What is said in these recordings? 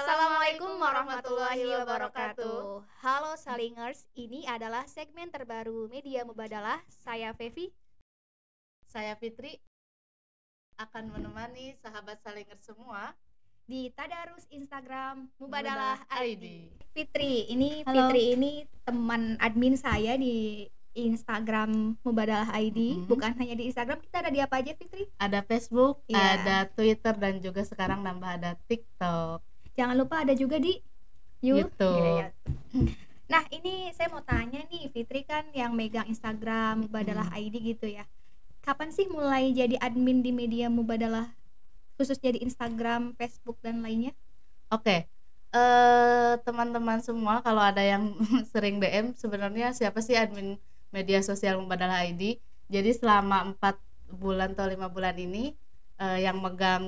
Assalamualaikum warahmatullahi wabarakatuh. Halo Salingers, ini adalah segmen terbaru Media Mubadalah. Saya Fevi. Saya Fitri akan menemani sahabat Salinger semua Di Tadarus Instagram Mubadalah ID. ID. Fitri, ini Halo. Fitri ini teman admin saya di Instagram Mubadalah ID. Bukan hanya di Instagram, kita ada di apa aja Fitri? Ada Facebook, Iya. ada Twitter, dan juga sekarang nambah ada TikTok, Jangan lupa ada juga di YouTube. Iya. Nah, ini saya mau tanya nih, Fitri kan yang megang Instagram Mubadalah ID gitu ya. Kapan sih mulai jadi admin di Media Mubadalah, khususnya di Instagram, Facebook dan lainnya? Oke. Teman-teman semua, kalau ada yang sering DM, sebenarnya siapa sih admin media sosial Mubadalah ID? Jadi selama 4 bulan atau 5 bulan ini yang megang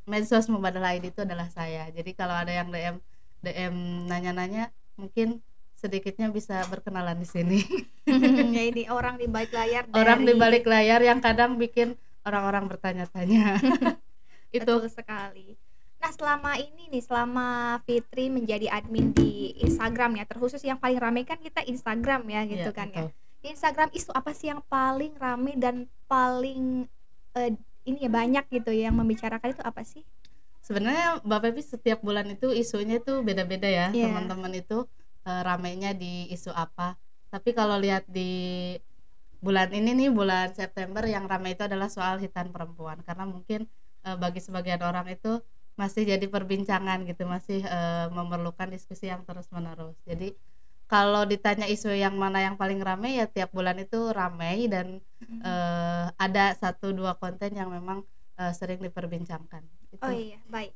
medsos Mubadalah ID itu adalah saya. Jadi kalau ada yang DM nanya-nanya, mungkin sedikitnya bisa berkenalan di sini. Jadi orang di balik layar Orang di balik layar yang kadang bikin orang-orang bertanya-tanya. Betul sekali. Nah, selama Fitri menjadi admin di Instagram ya, terkhusus yang paling ramai kan kita Instagram ya gitu Iya, kan betul. ya. Di Instagram isu apa sih yang paling ramai dan paling ini ya banyak gitu yang membicarakan itu apa sih? Sebenarnya Mbak Pepi setiap bulan itu isunya tuh beda-beda ya. Iya. Teman-teman itu ramainya di isu apa. Tapi kalau lihat di bulan ini nih, bulan September, yang ramai itu adalah soal hitan perempuan, karena mungkin bagi sebagian orang itu masih jadi perbincangan gitu, masih memerlukan diskusi yang terus-menerus. Jadi kalau ditanya isu yang mana yang paling ramai, ya tiap bulan itu ramai, dan ada 1-2 konten yang memang sering diperbincangkan. Itu. Oh iya, baik.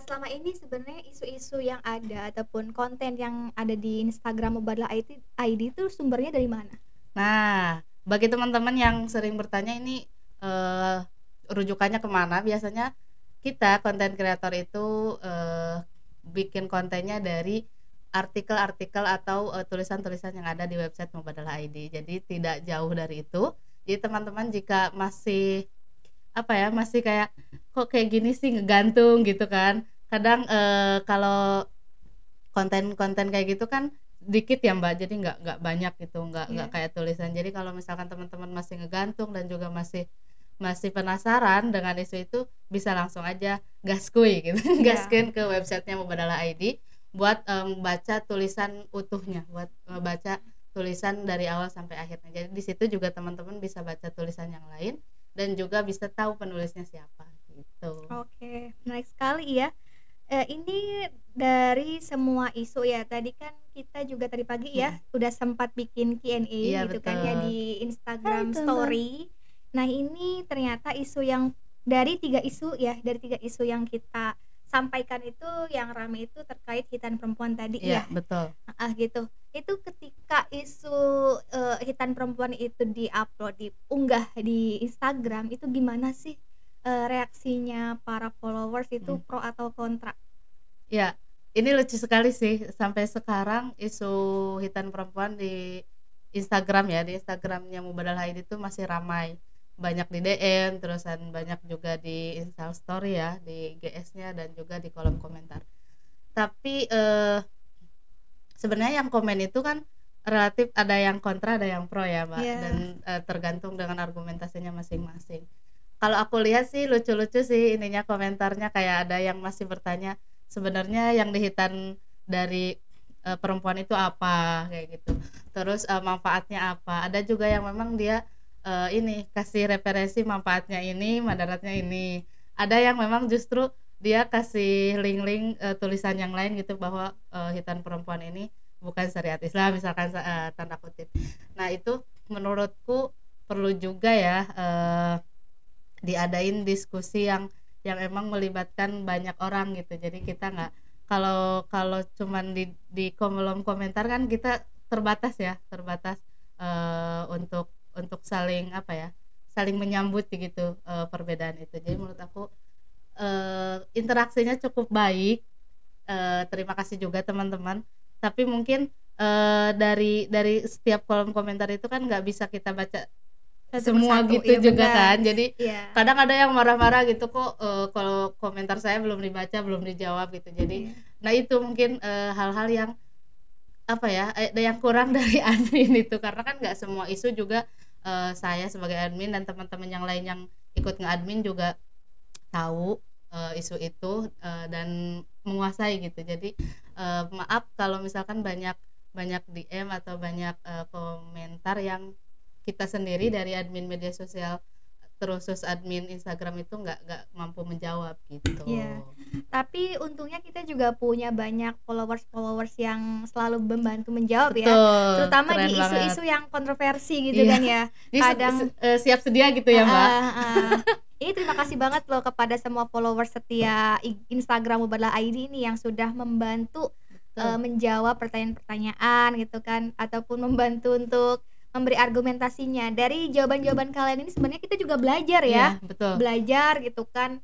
Selama ini sebenarnya isu-isu yang ada ataupun konten yang ada di Instagram Mubadalah ID itu sumbernya dari mana? Nah, bagi teman-teman yang sering bertanya ini rujukannya kemana, biasanya kita konten kreator itu bikin kontennya dari artikel-artikel atau tulisan-tulisan yang ada di website Mubadalah ID. Jadi tidak jauh dari itu. Jadi teman-teman jika masih masih kayak kok kayak gini sih ngegantung gitu kan, kadang kalau konten-konten kayak gitu kan dikit ya Mbak, jadi nggak banyak gitu, nggak kayak tulisan. Jadi kalau misalkan teman-teman masih ngegantung dan juga masih penasaran dengan isu itu, bisa langsung aja gaskuy gitu. Gaskin ke websitenya Mubadalah ID buat baca tulisan utuhnya, buat baca tulisan dari awal sampai akhirnya. Jadi di situ juga teman-teman bisa baca tulisan yang lain dan juga bisa tahu penulisnya siapa gitu. Oke, menarik sekali ya. Ini dari semua isu ya. Tadi kan kita juga tadi pagi ya udah sempat bikin Q&A Iya, gitu betul. kan ya di Instagram Story. Nah, ini ternyata isu yang dari 3 isu ya, dari 3 isu yang kita sampaikan itu yang ramai itu terkait hitan perempuan tadi ya. Iya, betul. Gitu. Itu ketika isu hitan perempuan itu diunggah di Instagram, itu gimana sih reaksinya para followers itu, pro atau kontra? Ya, ini lucu sekali sih, sampai sekarang isu hitan perempuan di Instagram ya, di Instagramnya Mubadalah ID itu masih ramai, banyak di DM, terusan banyak juga di Insta Story ya, di GS-nya, dan juga di kolom komentar. Tapi sebenarnya yang komen itu kan relatif, ada yang kontra, ada yang pro ya Mbak, dan tergantung dengan argumentasinya masing-masing. Kalau aku lihat sih lucu-lucu sih ininya komentarnya, kayak ada yang masih bertanya sebenarnya yang dihitan dari perempuan itu apa, kayak gitu. Terus manfaatnya apa. Ada juga yang memang dia ini kasih referensi manfaatnya ini, madaratnya ini. Ada yang memang justru dia kasih link-link tulisan yang lain gitu, bahwa hitan perempuan ini bukan syariat Islam misalkan, tanda kutip. Nah, itu menurutku perlu juga ya diadain diskusi yang emang melibatkan banyak orang gitu. Jadi kita nggak, kalau cuman di kolom komentar kan kita terbatas untuk saling saling menyambut gitu perbedaan itu. Jadi menurut aku interaksinya cukup baik. Terima kasih juga teman-teman. Tapi mungkin dari setiap kolom komentar itu kan nggak bisa kita baca Satu semua persatu, gitu iya juga benar. kan. Jadi Iya. kadang ada yang marah-marah gitu kok, kalau komentar saya belum dibaca, belum dijawab gitu. Jadi Iya. nah itu mungkin hal-hal yang apa ya, yang kurang dari admin itu, karena kan nggak semua isu juga saya sebagai admin dan teman-teman yang lain yang ikut nge-admin juga tahu isu itu dan menguasai gitu. Jadi maaf kalau misalkan banyak banyak DM atau banyak komentar yang kita sendiri dari admin media sosial terus admin Instagram itu nggak mampu menjawab gitu. Iya. Tapi untungnya kita juga punya banyak followers yang selalu membantu menjawab ya, Betul, terutama keren di banget. isu-isu yang kontroversi gitu Iya. kan ya. Jadi Kadang siap sedia gitu ya, Mbak? heeh. Ini terima kasih banget loh kepada semua followers setia Instagram Mubadalah ID ini yang sudah membantu Betul. menjawab pertanyaan-pertanyaan gitu kan, ataupun membantu untuk memberi argumentasinya. Dari jawaban-jawaban kalian ini sebenarnya kita juga belajar ya. Iya, betul. Belajar gitu kan,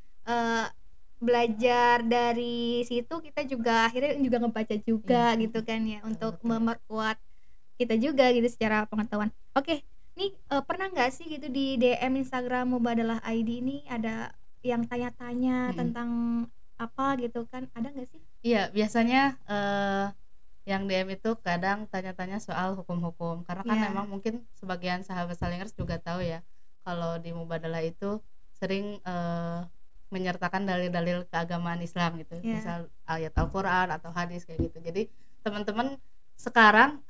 belajar dari situ kita juga akhirnya juga ngebaca juga Iya. gitu kan ya, untuk Betul. memperkuat kita juga gitu secara pengetahuan. Oke, nih pernah nggak sih gitu di DM Instagram Mubadalah ID ini ada yang tanya-tanya tentang apa gitu kan, ada nggak sih? Iya, biasanya yang DM itu kadang tanya-tanya soal hukum-hukum, karena kan Iya. memang mungkin sebagian sahabat Salingers juga tahu ya kalau di Mubadalah itu sering menyertakan dalil-dalil keagamaan Islam gitu, Iya. misal ayat Al-Quran atau hadis kayak gitu. Jadi teman-teman sekarang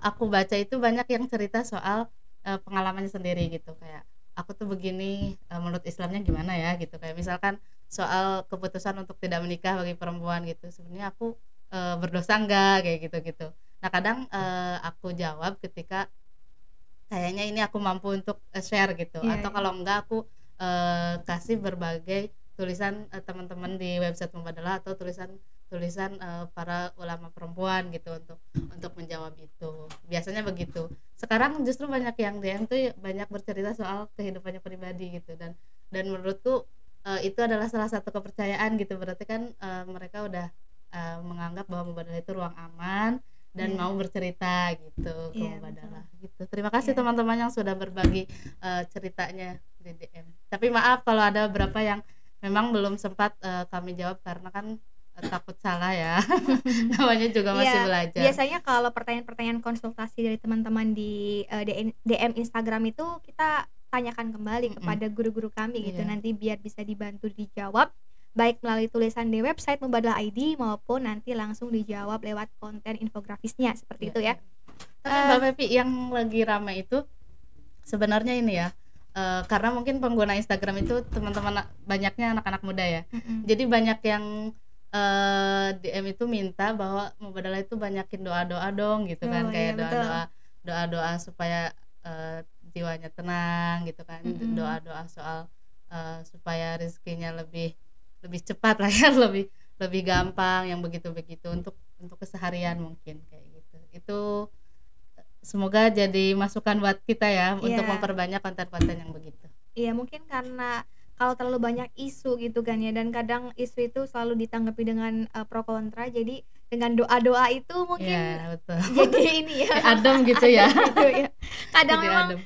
aku baca itu banyak yang cerita soal pengalamannya sendiri gitu, kayak aku tuh begini, menurut Islamnya gimana ya gitu, kayak misalkan soal keputusan untuk tidak menikah bagi perempuan gitu, sebenarnya aku berdosa enggak kayak gitu-gitu. Nah kadang aku jawab ketika kayaknya ini aku mampu untuk share gitu, Iya, atau iya. kalau enggak aku kasih berbagai tulisan teman-teman di website Mubadalah atau tulisan para ulama perempuan gitu untuk menjawab itu. Biasanya begitu. Sekarang justru banyak yang DM tuh banyak bercerita soal kehidupannya pribadi gitu, dan menurutku itu adalah salah satu kepercayaan gitu. Berarti kan mereka udah menganggap bahwa Mubadalah itu ruang aman dan Iya. mau bercerita gitu ke Iya, Mubadalah gitu. Terima kasih Iya. teman-teman yang sudah berbagi ceritanya di DM. Tapi maaf kalau ada beberapa yang memang belum sempat kami jawab karena kan takut salah ya. Namanya juga masih Iya, belajar. biasanya kalau pertanyaan-pertanyaan konsultasi dari teman-teman di DM Instagram itu kita tanyakan kembali kepada guru-guru kami gitu, Iya. nanti biar bisa dibantu dijawab baik melalui tulisan di website Mubadalah ID maupun nanti langsung dijawab lewat konten infografisnya seperti itu ya. Tapi Mbak Pepi yang lagi ramai itu sebenarnya ini ya, karena mungkin pengguna Instagram itu teman-teman banyaknya anak-anak muda ya. Jadi banyak yang DM itu minta bahwa Mubadalah itu banyakin doa-doa dong gitu kan, Oh, kayak iya, betul. doa-doa supaya jiwanya tenang gitu kan, doa-doa soal supaya rezekinya lebih cepat lah ya, lebih gampang, yang begitu-begitu untuk keseharian mungkin kayak gitu. Itu semoga jadi masukan buat kita ya untuk Iya. memperbanyak konten-konten yang begitu. Iya, mungkin karena kalau terlalu banyak isu gitu kan ya, dan kadang isu itu selalu ditanggapi dengan pro kontra, jadi dengan doa-doa itu mungkin Iya, betul. jadi ini ya. Kayak adem gitu ya. Adem gitu ya. Kadang Jadi memang adem.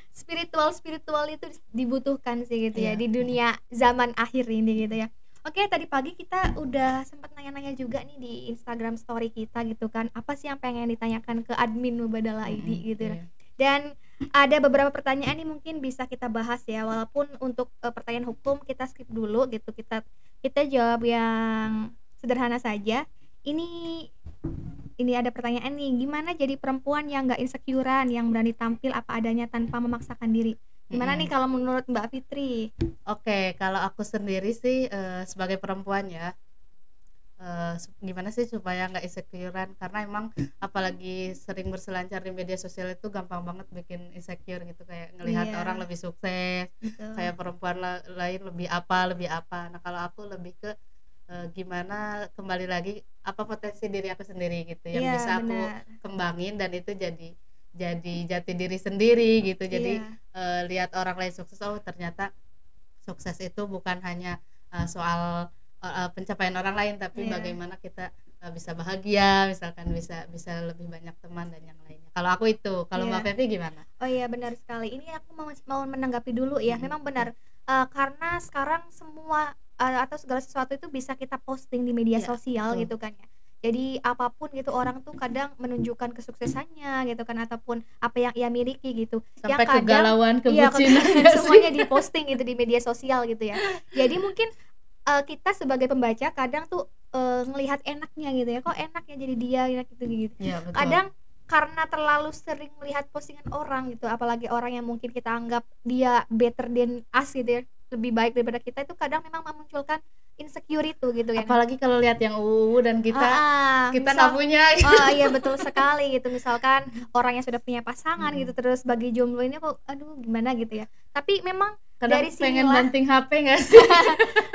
spiritual itu dibutuhkan sih gitu ya Iya. di dunia zaman akhir ini gitu ya. Oke, tadi pagi kita udah sempat nanya-nanya juga nih di Instagram story kita gitu kan, apa sih yang pengen ditanyakan ke admin Mubadalah ID gitu. Iya. Dan ada beberapa pertanyaan nih mungkin bisa kita bahas ya, walaupun untuk pertanyaan hukum kita skip dulu gitu, kita jawab yang sederhana saja. Ini ada pertanyaan nih, gimana jadi perempuan yang nggak insecurean, yang berani tampil apa adanya tanpa memaksakan diri? Gimana nih kalau menurut Mbak Fitri? Oke, kalau aku sendiri sih sebagai perempuan ya, gimana sih supaya nggak insecurean, karena emang apalagi sering berselancar di media sosial itu gampang banget bikin insecure gitu, kayak ngelihat Iya. orang lebih sukses, Betul. kayak perempuan lain lebih apa. Nah kalau aku lebih ke gimana kembali lagi apa potensi diri aku sendiri gitu yang Iya, bisa aku benar. kembangin, dan itu jadi jati diri sendiri gitu. Jadi Iya. lihat orang lain sukses, oh ternyata sukses itu bukan hanya soal pencapaian orang lain, tapi Iya. bagaimana kita bisa bahagia, misalkan bisa bisa lebih banyak teman dan yang lainnya. Kalau aku itu, kalau Mbak Iya. Fevi gimana? Oh iya benar sekali. Ini aku mau menanggapi dulu ya. Mm-mm. Memang benar. Karena sekarang semua atau segala sesuatu itu bisa kita posting di media Iya, sosial betul. gitu kan ya. Jadi apapun gitu orang tuh kadang menunjukkan kesuksesannya gitu kan ataupun apa yang ia miliki gitu. Yang Sampai kadang kegalauan, iya kebucinan nggak sih? semuanya diposting gitu di media sosial gitu ya. Jadi mungkin kita sebagai pembaca kadang tuh ngelihat enaknya gitu ya. Kok enak ya jadi dia gitu gitu. Iya, betul. Kadang karena terlalu sering melihat postingan orang gitu, apalagi orang yang mungkin kita anggap dia better than us gitu ya, lebih baik daripada kita, itu kadang memang memunculkan insecure itu gitu kan. Apalagi kalau lihat yang dan kita nggak Misal punya. oh iya betul sekali gitu, misalkan orang yang sudah punya pasangan gitu Mm-mm. terus bagi jomblo ini kok aduh gimana gitu ya. Tapi memang Kadang dari pengen sinilah banting HP nggak sih?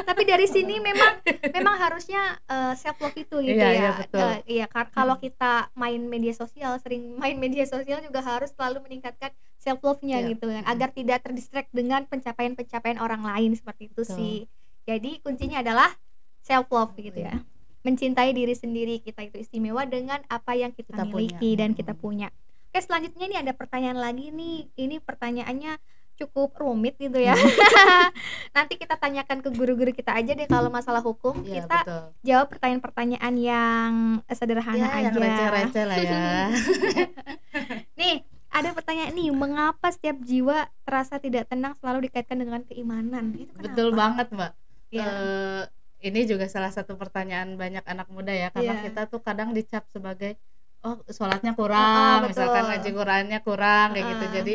tapi dari sini memang harusnya self love itu gitu Iya, iya, ya. betul. Iya kalau kita main media sosial, sering main media sosial juga harus selalu meningkatkan self love-nya Iya. gitu kan, agar tidak terdistract dengan pencapaian-pencapaian orang lain seperti itu Betul. sih. Jadi kuncinya adalah self love gitu Iya. ya. Mencintai diri sendiri, kita itu istimewa dengan apa yang kita Kita punya. miliki dan kita punya. Oke, selanjutnya nih ada pertanyaan lagi nih. Ini pertanyaannya cukup rumit gitu ya. Nanti kita tanyakan ke guru-guru kita aja deh kalau masalah hukum. Iya, Kita betul. jawab pertanyaan-pertanyaan yang sederhana Ya, yang aja. receh-receh lah ya. Nih, ada pertanyaan nih, mengapa setiap jiwa terasa tidak tenang selalu dikaitkan dengan keimanan? Itu kenapa? Betul banget, Mbak. Ya. Ini juga salah satu pertanyaan banyak anak muda ya, karena Iya. kita tuh kadang dicap sebagai sholatnya kurang, betul. misalkan ngaji Qurannya kurang kayak gitu. Heeh. Jadi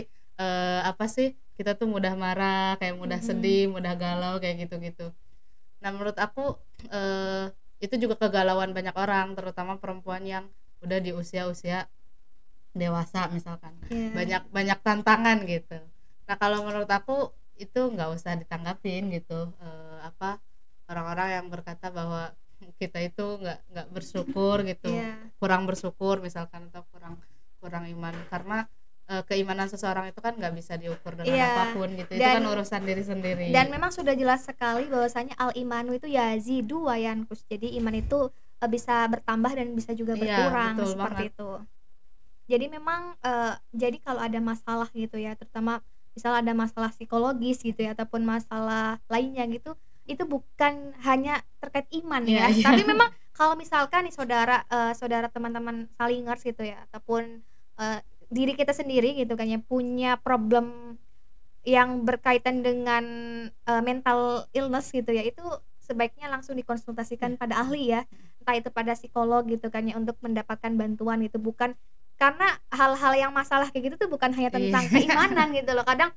apa sih, kita tuh mudah marah, kayak mudah sedih, mudah galau kayak gitu-gitu. Nah, menurut aku itu juga kegalauan banyak orang, terutama perempuan yang udah di usia-usia dewasa misalkan. Iya. Banyak tantangan gitu. Nah, kalau menurut aku itu nggak usah ditanggapin gitu. Orang-orang yang berkata bahwa kita itu nggak bersyukur gitu, Iya. kurang bersyukur misalkan, atau kurang iman, karena keimanan seseorang itu kan nggak bisa diukur dengan Iya. apapun gitu. Itu Dan- kan urusan diri sendiri. Dan memang sudah jelas sekali bahwasanya al imanu itu yazidu wa yanqus. Jadi iman itu bisa bertambah dan bisa juga Iya, berkurang betul seperti banget. itu. Jadi memang jadi kalau ada masalah gitu ya, terutama misal ada masalah psikologis gitu ya ataupun masalah lainnya gitu, itu bukan hanya terkait iman ya. Iya, iya. Tapi memang kalau misalkan nih saudara teman-teman salingers gitu ya ataupun diri kita sendiri gitu kan ya punya problem yang berkaitan dengan mental illness gitu ya, itu sebaiknya langsung dikonsultasikan pada ahli ya, entah itu pada psikolog gitu kan ya, untuk mendapatkan bantuan gitu. Bukan karena hal-hal yang masalah kayak gitu tuh bukan hanya tentang Iya. keimanan gitu loh. Kadang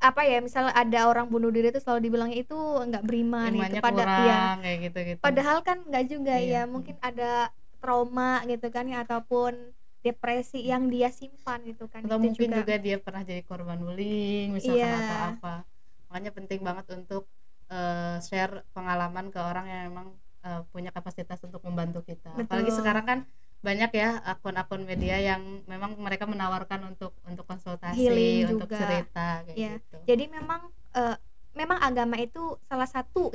apa ya, misal ada orang bunuh diri itu selalu dibilangnya itu nggak beriman Imannya gitu, kurang kayak gitu-gitu. padahal kan nggak juga Iya. ya, mungkin ada trauma gitu kan ya, ataupun depresi yang dia simpan gitu kan. Atau Itu mungkin juga dia pernah jadi korban bullying misalkan, Iya. atau apa. Makanya penting banget untuk share pengalaman ke orang yang memang punya kapasitas untuk membantu kita. Betul. Apalagi sekarang kan banyak ya akun-akun media yang memang mereka menawarkan untuk konsultasi, Healing untuk juga. cerita kayak Ya, gitu. jadi memang agama itu salah satu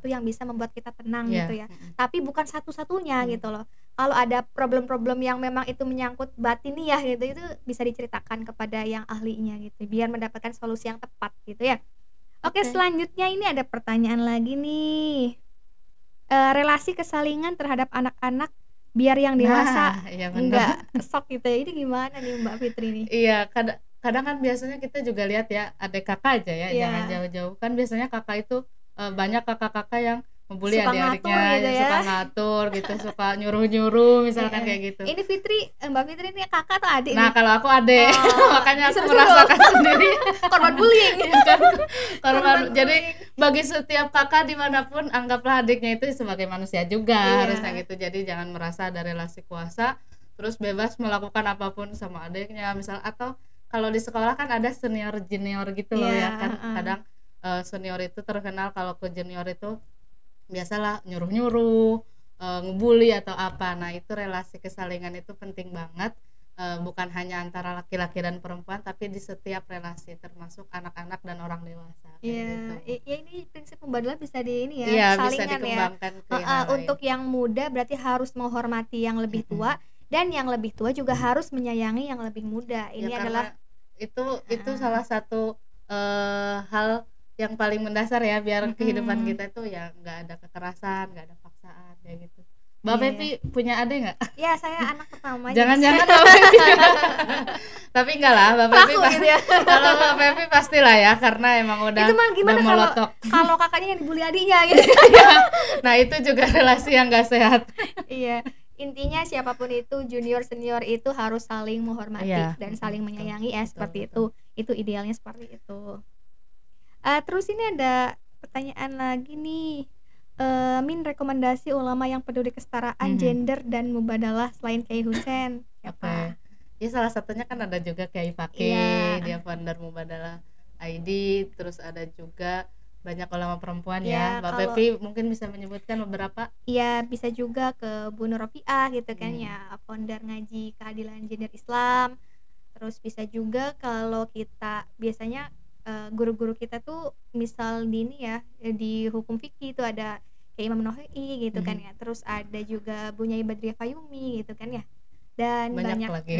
yang bisa membuat kita tenang Iya. gitu ya. Tapi bukan satu-satunya gitu loh. Kalau ada problem-problem yang memang itu menyangkut batiniah gitu, itu bisa diceritakan kepada yang ahlinya gitu, biar mendapatkan solusi yang tepat gitu ya. Oke, Oke. selanjutnya ini ada pertanyaan lagi nih. Relasi kesalingan terhadap anak-anak biar yang dewasa Iya benar. enggak sok gitu ya. Ini gimana nih Mbak Fitri nih? Iya, kadang kan biasanya kita juga lihat ya, adik kakak aja ya, Iya. jangan jauh-jauh. Kan biasanya kakak itu banyak kakak-kakak yang membuli Suka adik-adiknya, ngatur gitu ya. suka ngatur gitu, suka nyuruh-nyuruh misalkan Iya. kayak gitu. Ini Mbak Fitri ini kakak atau adik Nah, nih? kalau aku adik, Oh, makanya aku seru-seru. merasakan sendiri. Korban bullying. Iya kan? Korban Jadi bullying. bagi setiap kakak dimanapun, anggaplah adiknya itu sebagai manusia juga, Iya. harusnya gitu. Jadi jangan merasa ada relasi kuasa terus bebas melakukan apapun sama adiknya, misal. Atau kalau di sekolah kan ada senior junior gitu loh Iya, ya kan. heeh. Kadang senior itu terkenal kalau ke junior itu biasalah nyuruh-nyuruh, ngebully atau apa. Nah, itu relasi kesalingan itu penting banget bukan hanya antara laki-laki dan perempuan, tapi di setiap relasi termasuk anak-anak dan orang dewasa kayak Iya, gitu. ya ini prinsip pembaruan bisa di ini ya, Iya, bisa salingan ya. dikembangkan ke hal lain. Untuk yang muda berarti harus menghormati yang lebih tua, dan yang lebih tua juga harus menyayangi yang lebih muda. Ini Ya, adalah itu salah satu hal yang paling mendasar ya, biar kehidupan kita itu ya nggak ada kekerasan, nggak ada paksaan kayak gitu. Mbak Iya, Pepi punya adik nggak? ya saya anak pertama. Jangan-jangan Mbak Pepi. Tapi enggak lah, Mbak Pepi Laku gitu ya. Kalau Mbak Pepi pastilah ya, karena emang udah Itu mah gimana udah molotok. kalau kakaknya yang dibully adiknya gitu. Nah, itu juga relasi yang nggak sehat. Iya, intinya siapapun itu, junior senior itu harus saling menghormati Iya, dan saling betul, menyayangi ya, seperti betul. itu idealnya seperti itu. Terus ini ada pertanyaan lagi nih. Min, rekomendasi ulama yang peduli kesetaraan gender dan mubadalah selain Kiai Husein siapa? Ya salah satunya kan ada juga Kiai Fakih, Iya. dia founder Mubadalah ID, terus ada juga banyak ulama perempuan Ya, ya. Mbak kalau- Pepi mungkin bisa menyebutkan beberapa. Iya, bisa juga ke Bu Nur Rofiah gitu kan ya, founder ngaji keadilan gender Islam. Terus bisa juga kalau kita biasanya guru-guru kita tuh misal di ini ya, di hukum fikih itu ada kayak Imam Nawawi gitu kan ya. Terus ada juga Bu Nyai Badriah Fayumi gitu kan ya. Dan Banyak banyak lagi.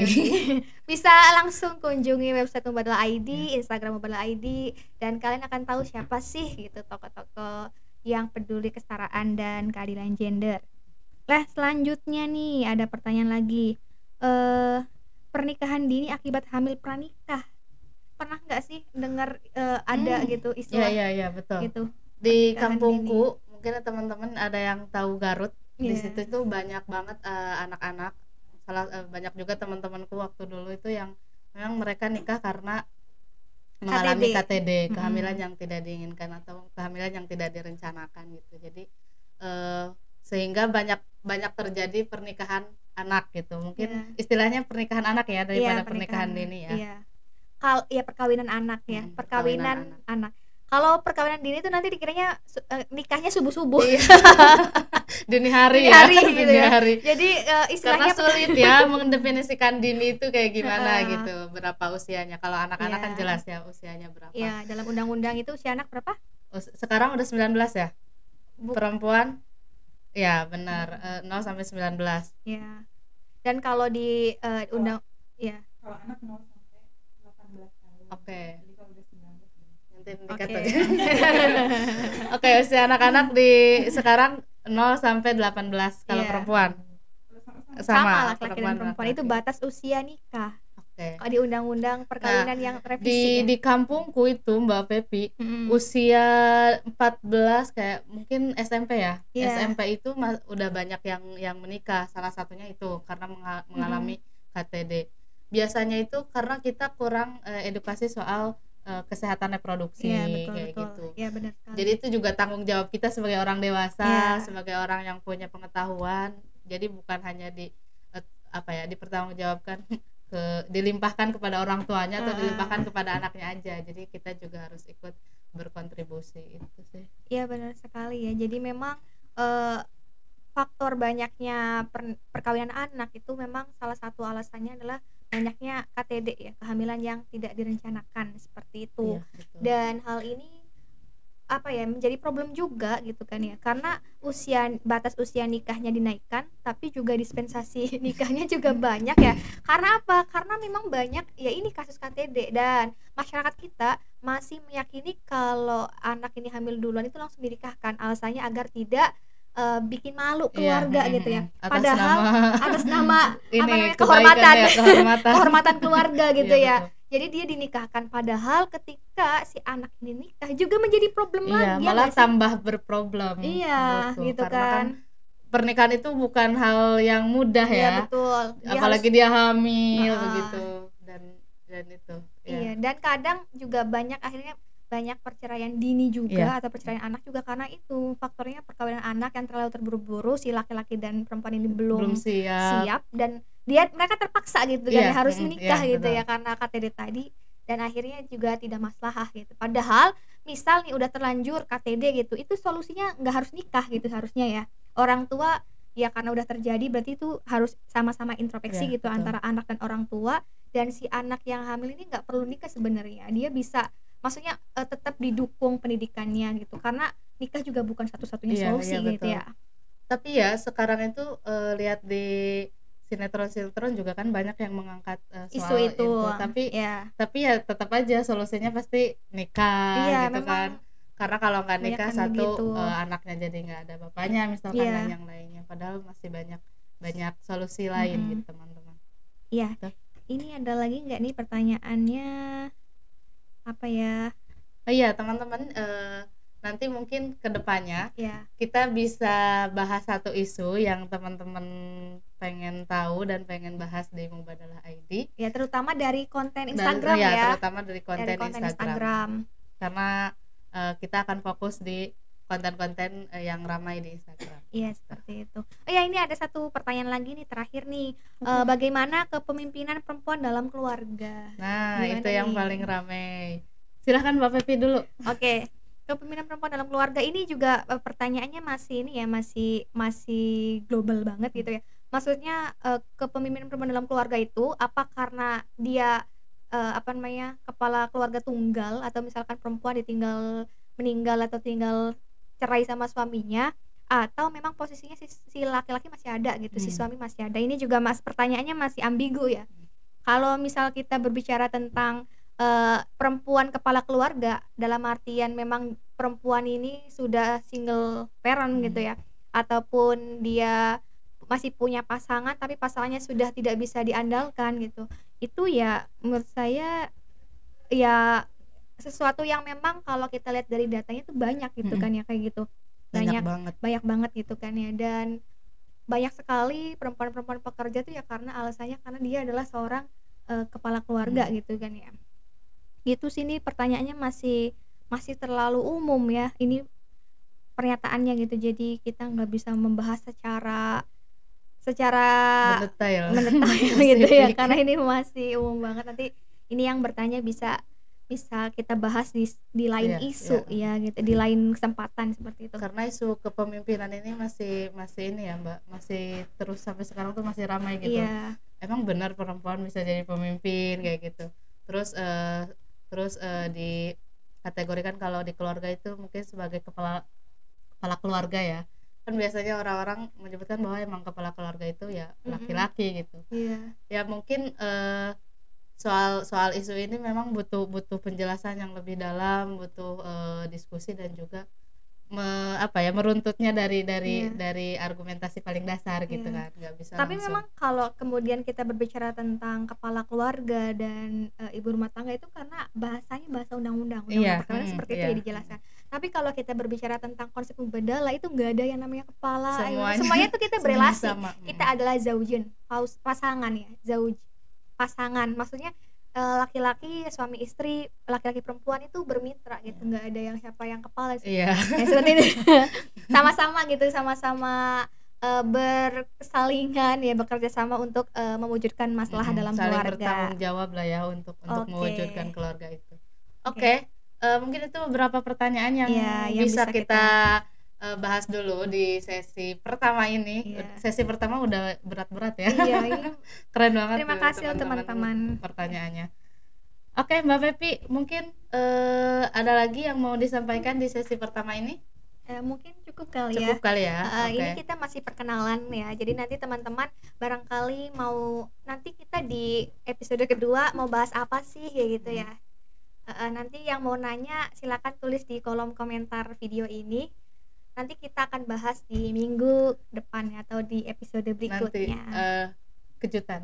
bisa langsung kunjungi website Mubadalah ID, Instagram Mubadalah ID, dan kalian akan tahu siapa sih gitu tokoh-tokoh yang peduli kesetaraan dan keadilan gender. Nah, selanjutnya nih ada pertanyaan lagi. Pernikahan dini akibat hamil pranikah. Pernah nggak sih dengar ada gitu istilah Iya betul. gitu? Di Pernikahan kampungku mungkin teman-teman ada yang tahu Garut. Di Iya. situ tuh banyak banget anak-anak. Banyak juga teman-temanku waktu dulu itu yang memang mereka nikah karena mengalami KTD, kehamilan yang tidak diinginkan atau kehamilan yang tidak direncanakan gitu. Jadi sehingga banyak terjadi pernikahan anak gitu. Mungkin istilahnya pernikahan anak ya daripada pernikahan dini ya. Iya. Perkawinan anak ya, perkawinan perkawinan anak. Kalau perkawinan dini itu nanti dikiranya nikahnya subuh-subuh. Iya. Dini hari gitu dini ya. hari. Jadi Karena istilahnya sulit ya mendefinisikan dini itu kayak gimana Heeh. gitu, berapa usianya. Kalau anak-anak Iya. kan jelas ya usianya berapa. ya dalam undang-undang itu usia anak berapa? Sekarang udah 19 ya? Bu- Perempuan ya benar 0 sampai 19. Ya. Dan kalau di undang ya. Kalau anak 0 sampai 18 tahun. Oke. Jadi kalau udah 19 Nanti dikat Oke. aja. Oke, usia anak-anak di sekarang 0 sampai 18 kalau Iya. perempuan. Sama laki-laki dan perempuan laki-laki. itu batas usia nikah. Oke. Kalau di undang-undang perkawinan yang revisi Di kampungku itu Mbak Pepi Mm-mm. usia 14 kayak mungkin SMP ya. Iya. SMP itu udah banyak yang menikah, salah satunya itu karena mengalami KTD. Biasanya itu karena kita kurang edukasi soal kesehatan reproduksi Iya, betul, kayak betul. gitu. Iya, benar sekali. Jadi itu juga tanggung jawab kita sebagai orang dewasa, Iya. sebagai orang yang punya pengetahuan. Jadi bukan hanya dipertanggungjawabkan dilimpahkan kepada orang tuanya atau dilimpahkan kepada anaknya aja. Jadi kita juga harus ikut berkontribusi itu sih. Iya, benar sekali ya. Jadi memang faktor banyaknya perkawinan anak itu memang salah satu alasannya adalah banyaknya KTD ya, kehamilan yang tidak direncanakan seperti itu. Iya, betul. Dan hal ini menjadi problem juga gitu kan ya, karena batas usia nikahnya dinaikkan tapi juga dispensasi nikahnya juga banyak ya. Karena apa? Karena memang banyak ya ini kasus KTD, dan masyarakat kita masih meyakini kalau anak ini hamil duluan itu langsung dinikahkan, alasannya agar tidak bikin malu keluarga gitu ya. Padahal atas nama ini kehormatan ya, kehormatan keluarga gitu Iya, ya. betul. Jadi dia dinikahkan, padahal ketika si anak ini nikah juga menjadi problem Iya, lagi. malah nggak sih? tambah berproblem. Iya, menurutku. gitu Karena kan. Pernikahan itu bukan hal yang mudah Iya, ya. betul. Dia Apalagi harus- dia hamil Ah. begitu dan itu. Ya. Iya, dan kadang juga akhirnya banyak perceraian dini juga Iya. atau perceraian anak juga karena itu faktornya perkawinan anak yang terlalu terburu-buru, si laki-laki dan perempuan ini belum siap, dan mereka terpaksa gitu kan Iya, ya, harus menikah iya, gitu betul. ya karena KTD tadi, dan akhirnya juga tidak maslahah gitu. Padahal misal nih udah terlanjur KTD gitu, itu solusinya nggak harus nikah gitu harusnya ya. Orang tua ya karena udah terjadi berarti itu harus sama-sama introspeksi Iya, gitu betul. antara anak dan orang tua. Dan si anak yang hamil ini nggak perlu nikah sebenarnya, dia bisa maksudnya tetap didukung pendidikannya gitu, karena nikah juga bukan satu-satunya Iya, solusi iya, gitu betul. ya. Tapi ya sekarang itu lihat di sinetron-sinetron juga kan banyak yang mengangkat Isu soal itu tapi ya. ya tetap aja solusinya pasti nikah Iya gitu kan. memang Karena kalau nggak banyak nikah kan satu begitu. anaknya jadi nggak ada bapaknya misalkan dan Iya. yang lainnya. Padahal masih banyak solusi lain gitu teman-teman. Iya. Gitu. Ini ada lagi nggak nih pertanyaannya apa ya? Oh iya teman-teman, nanti mungkin kedepannya Ya. kita bisa bahas satu isu yang teman-teman pengen tahu dan pengen bahas di Mubadalah ID. Ya terutama dari konten Dan Instagram ya ya. terutama dari konten, Dari konten Instagram. Instagram. Karena kita akan fokus di konten-konten yang ramai di Instagram. Iya seperti itu. Oh ya ini ada satu pertanyaan lagi nih terakhir nih. Bagaimana kepemimpinan perempuan dalam keluarga? Nah Gimana itu yang nih? paling ramai. Silahkan Mbak Pepi dulu. Oke. Kepemimpinan perempuan dalam keluarga ini juga pertanyaannya masih ini ya, masih global banget gitu ya. Maksudnya kepemimpinan perempuan dalam keluarga itu apa karena dia apa namanya kepala keluarga tunggal, atau misalkan perempuan ditinggal meninggal atau tinggal cerai sama suaminya, atau memang posisinya si laki-laki masih ada gitu, si suami masih ada. Ini juga pertanyaannya masih ambigu ya. Kalau misal kita berbicara tentang perempuan kepala keluarga dalam artian memang perempuan ini sudah single parent gitu ya, ataupun dia masih punya pasangan tapi pasangannya sudah tidak bisa diandalkan gitu, itu ya menurut saya ya sesuatu yang memang kalau kita lihat dari datanya tuh banyak gitu kan ya, kayak gitu Banyak banget gitu kan ya. Dan banyak sekali perempuan-perempuan pekerja tuh ya karena alasannya karena dia adalah seorang kepala keluarga gitu kan ya. Gitu sih, ini pertanyaannya masih terlalu umum ya ini pernyataannya gitu, jadi kita nggak bisa membahas secara mendetail gitu ya Spesifik. karena ini masih umum banget. Nanti ini yang bertanya bisa kita bahas di lain Iya, isu iya. ya gitu, di lain kesempatan seperti itu. Karena isu kepemimpinan ini masih ini ya Mbak, masih terus sampai sekarang tuh masih ramai gitu. Iya. Emang benar perempuan bisa jadi pemimpin kayak gitu. Terus dikategorikan kalau di keluarga itu mungkin sebagai kepala keluarga ya. Kan biasanya orang-orang menyebutkan bahwa emang kepala keluarga itu ya laki-laki gitu. Iya. Ya mungkin soal isu ini memang butuh penjelasan yang lebih dalam, butuh diskusi dan juga meruntutnya dari argumentasi paling dasar gitu kan, nggak bisa Tapi langsung. memang kalau kemudian kita berbicara tentang kepala keluarga dan ibu rumah tangga itu karena bahasanya bahasa undang-undang perkawinan seperti itu ya dijelaskan. Tapi kalau kita berbicara tentang konsep mubadalah itu nggak ada yang namanya kepala, semuanya tuh kita berelasi. Kita adalah zaujin, pasangan ya, zauj, pasangan. Maksudnya laki-laki suami istri, laki-laki perempuan itu bermitra gitu, nggak ada yang siapa yang kepala sih. Iya. Ya seperti itu. Sama-sama gitu, sama-sama berkesalingan ya, bekerja sama untuk mewujudkan masalah dalam saling keluarga. bertanggung jawab lah ya untuk mewujudkan keluarga itu. Oke. Mungkin itu beberapa pertanyaan yang bisa kita bahas dulu di sesi pertama ini. Sesi pertama udah berat-berat ya. Iya, ini keren banget. Terima kasih teman-teman pertanyaannya. Oke, Mbak Pepi, mungkin ada lagi yang mau disampaikan di sesi pertama ini? Mungkin cukup kali ya. Ini kita masih perkenalan ya, jadi nanti teman-teman barangkali mau nanti kita di episode kedua mau bahas apa sih ya gitu ya. Nanti yang mau nanya silakan tulis di kolom komentar video ini. Nanti kita akan bahas di minggu depan atau di episode berikutnya. Nanti kejutan.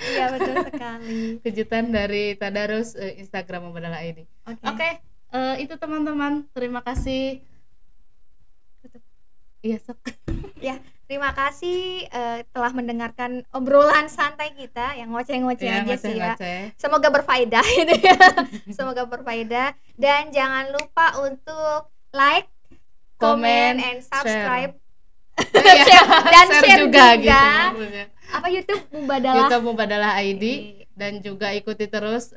Iya betul sekali. Kejutan dari Tadarus Instagram Mubadalah ID. Oke. Itu teman-teman, terima kasih. Iya sok. Ya, terima kasih telah mendengarkan obrolan santai kita yang ngoceh-ngoceh aja sih ya. Semoga berfaedah gitu ya. Semoga berfaedah, dan jangan lupa untuk like, comment, and subscribe. Dan share juga. Gitu, apa YouTube Mubadalah ID Dan juga ikuti terus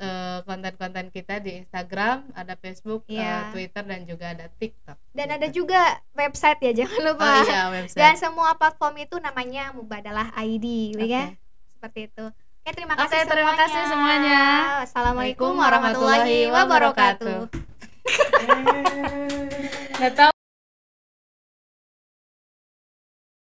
konten-konten kita di Instagram, ada Facebook, Iya. Twitter, dan juga ada TikTok. Dan Gitu. ada juga website ya, jangan lupa. Oh iya, website. Dan semua platform itu namanya Mubadalah ID, Oke. ya. Seperti itu. Oke, terima Oke, kasih terima kasih semuanya. Assalamualaikum Waalaikumsalam warahmatullahi warahmatullahi wabarakatuh. Nggak tahu